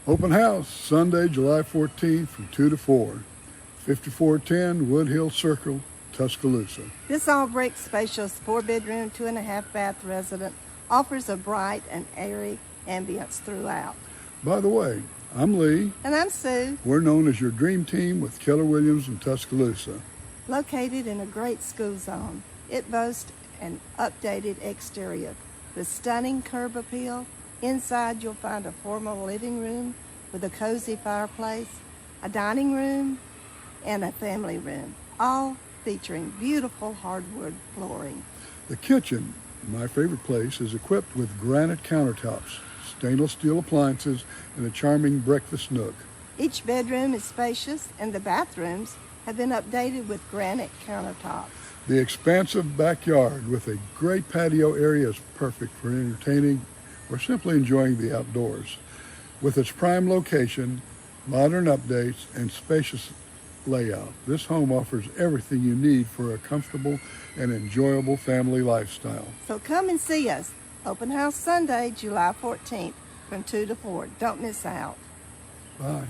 Open house Sunday, July 14th from 2 to 4. 5410 Woodhill Circle, Tuscaloosa. This all-brick, spacious 4-bedroom, 2.5-bath residence offers a bright and airy ambience throughout. By the way, I'm Lee. And I'm Sue. We're known as your dream team with Keller Williams in Tuscaloosa. Located in a great school zone, it boasts an updated exterior with stunning curb appeal. Inside, you'll find a formal living room with a cozy fireplace, a dining room, and a family room, all featuring beautiful hardwood flooring. The kitchen, my favorite place, is equipped with granite countertops, stainless steel appliances, and a charming breakfast nook. Each bedroom is spacious, and the bathrooms have been updated with granite countertops. The expansive backyard with a great patio area is perfect for entertaining or simply enjoying the outdoors. With its prime location, modern updates, and spacious layout, this home offers everything you need for a comfortable and enjoyable family lifestyle. So come and see us. Open house Sunday, July 14th from 2 to 4. Don't miss out. Bye.